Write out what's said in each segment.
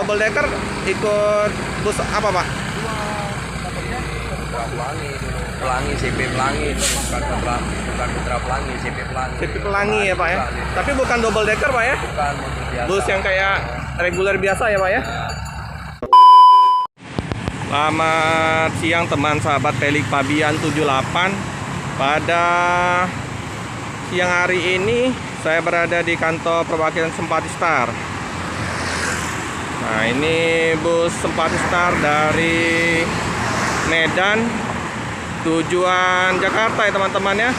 double decker ikut bus apa Pak? Pelangi, Pelangi, CP Pelangi, bukan Putra Pelangi, CP Pelangi. CP Pelangi ya Pak ya? Tapi bukan double decker Pak ya? Bukan mobil biasa. Bus yang kayak reguler biasa ya Pak ya? Selamat siang teman sahabat Pelik Pabian 78. Pada siang hari ini saya berada di kantor perwakilan Sempati Star. Nah, ini bus Sempati Star dari Medan tujuan Jakarta ya teman-teman ya.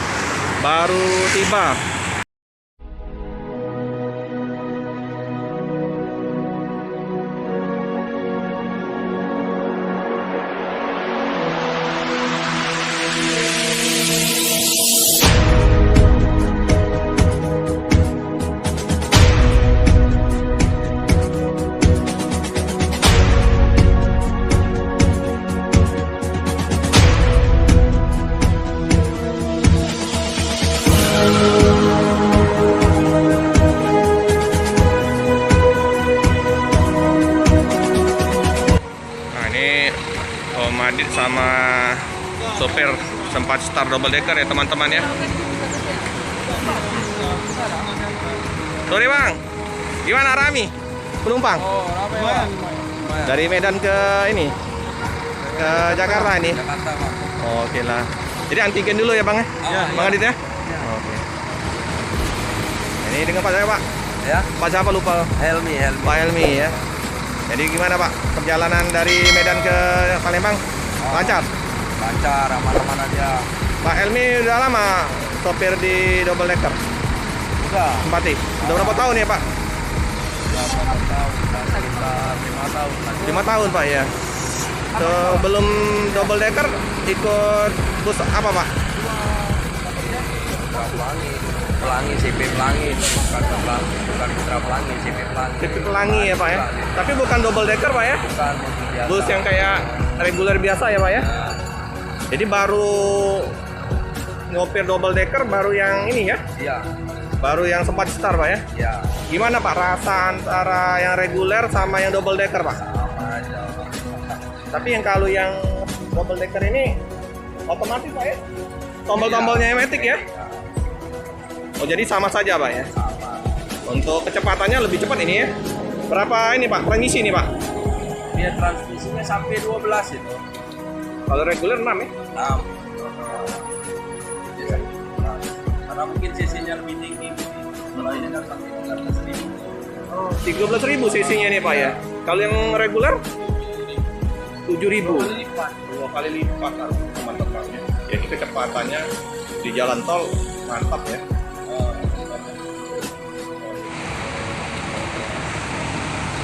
Baru tiba. Om Adit sama sopir Sempati Star double decker ya teman-teman ya. Sorry Bang, gimana Rami? Penumpang? Oh, lumayan. Dari Medan ke ini? Ke Jakarta ini? Jakarta, Pak. Oh, oke lah. Jadi antigen dulu ya Bang ya? Ya. Bang Adit ya? Ya. Oke. Ini dengan Pak siapa Pak? Ya. Pak siapa lupa? Helmi. Pak Helmi ya. Jadi gimana Pak perjalanan dari Medan ke Palembang? Lancar? Lancar, aman-aman aja. Pak Helmi udah lama sopir di double decker? Udah. Sempati? Udah berapa tahun ya Pak? Udah berapa tahun? Sekitar 5 tahun. 5 tahun Pak ya. Sebelum double decker ikut bus apa Pak? Pelangi, Pelangi, CP Pelangi, bukan Putra Pelangi, CP Pelangi. CP Pelangi ya Pak ya. Tapi bukan double decker Pak ya? Bukan mobil biasa. Bus yang kayak reguler biasa ya Pak ya? Jadi baru ngopir double decker baru yang ini ya? Iya. Baru yang Sempati Star Pak ya? Iya. Gimana Pak rasa antara yang reguler sama yang double decker Pak? Sama aja. Tapi yang kalau yang double decker ini otomatis Pak ya? Tombol-tombolnya matic ya? Oh jadi sama saja Pak ya? Sama. Untuk kecepatannya lebih cepat ini ya? Berapa ini Pak? Transmisi ini Pak? Dia transmisinya sampai 12 itu. Kalau reguler 6 ya? 6. Karena mungkin cc-nya lebih tinggi. Kalau ini kan sampai 13.000. Oh, 13.000 cc-nya nih Pak ya? Kalau yang reguler? 7.000. 2 kali lipat teman-teman ya. Jadi kecepatannya di jalan tol mantap ya.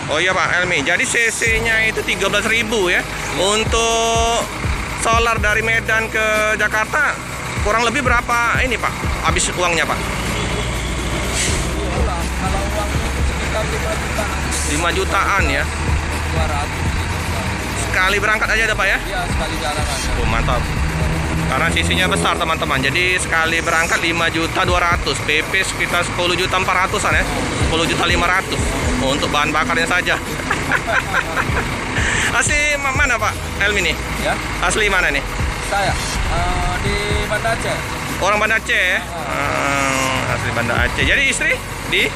Oh iya Pak Helmi, jadi cc-nya itu 13.000 ya. Untuk solar dari Medan ke Jakarta kurang lebih berapa ini Pak? Habis uangnya Pak? Kalau uangnya itu sekitar 5 jutaan. 5 jutaan ya. 200. Sekali berangkat aja ada Pak ya? Iya, sekali jalan aja. Oh mantap. Karena cc-nya besar teman-teman. Jadi sekali berangkat 5.200.000, PP sekitar 10.400-an ya. 10.500.000 untuk bahan bakarnya saja. Asli mana Pak Helmi nih? Ya, Asli mana nih? saya di Banda Aceh. Orang Banda Aceh ya? Asli Banda Aceh. Jadi istri di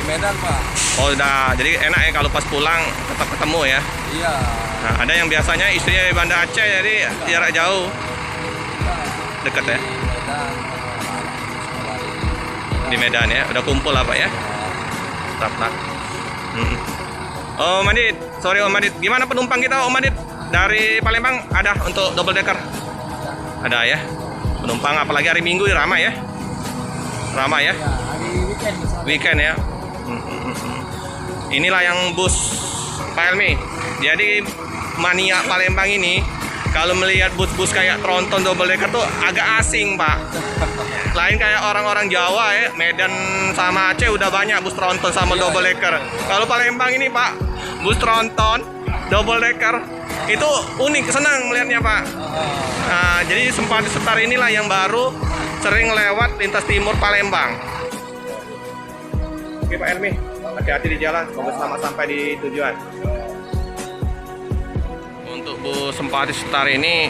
Medan, Pak. Oh udah, jadi enak ya kalau pas pulang tetap ketemu ya. Iya. Nah, ada yang biasanya istrinya di Banda Aceh jadi jarak jauh. Dekat ya? Medan. Di Medan ya, udah kumpul lah Pak ya. Tetap. Om Adit, sorry Om Adit, gimana penumpang kita Om Adit? Dari Palembang ada untuk double decker? Ada ya? Penumpang apalagi hari Minggu ya, ramai ya? Ramai ya? Ya, hari weekend. Weekend ya? Inilah yang bus Pak Helmi. Jadi mania Palembang ini kalau melihat bus-bus kayak tronton double decker tuh agak asing Pak. Lain kayak orang-orang Jawa ya, Medan sama Aceh udah banyak bus tronton sama double decker. Kalau Palembang ini Pak, bus tronton double decker itu unik, senang melihatnya Pak. Nah, jadi Sempati Star inilah yang baru sering lewat lintas timur Palembang. Oke Pak Helmi, hati-hati di jalan, semoga selamat sampai di tujuan. bus Sempati Star ini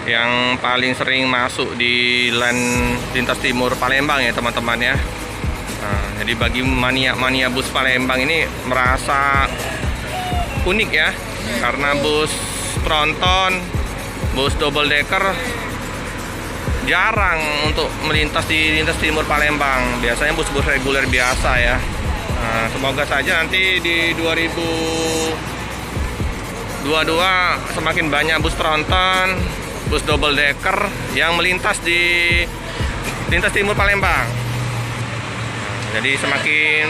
yang paling sering masuk di line lintas timur Palembang ya teman-teman ya. Nah, jadi bagi mania bus Palembang ini merasa unik ya, karena bus tronton, bus double decker jarang untuk melintas di lintas timur Palembang. Biasanya bus-bus reguler biasa ya. Nah, semoga saja nanti di 2022 semakin banyak bus tronton, bus double decker yang melintas di lintas timur Palembang. Jadi semakin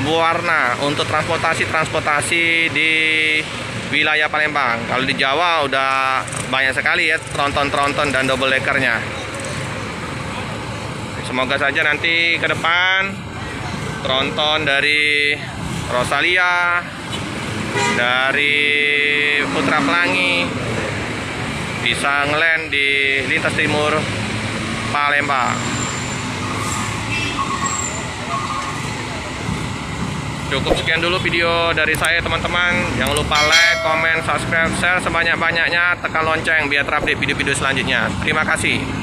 berwarna untuk transportasi di wilayah Palembang. Kalau di Jawa udah banyak sekali ya tronton-tronton dan double deckernya. Semoga saja nanti ke depan tronton dari Rosalia, dari Putra Pelangi bisa ngeland di lintas timur Palembang. Cukup sekian dulu video dari saya teman-teman. Jangan lupa like, comment, subscribe, share sebanyak-banyaknya, tekan lonceng biar terupdate video-video selanjutnya. Terima kasih.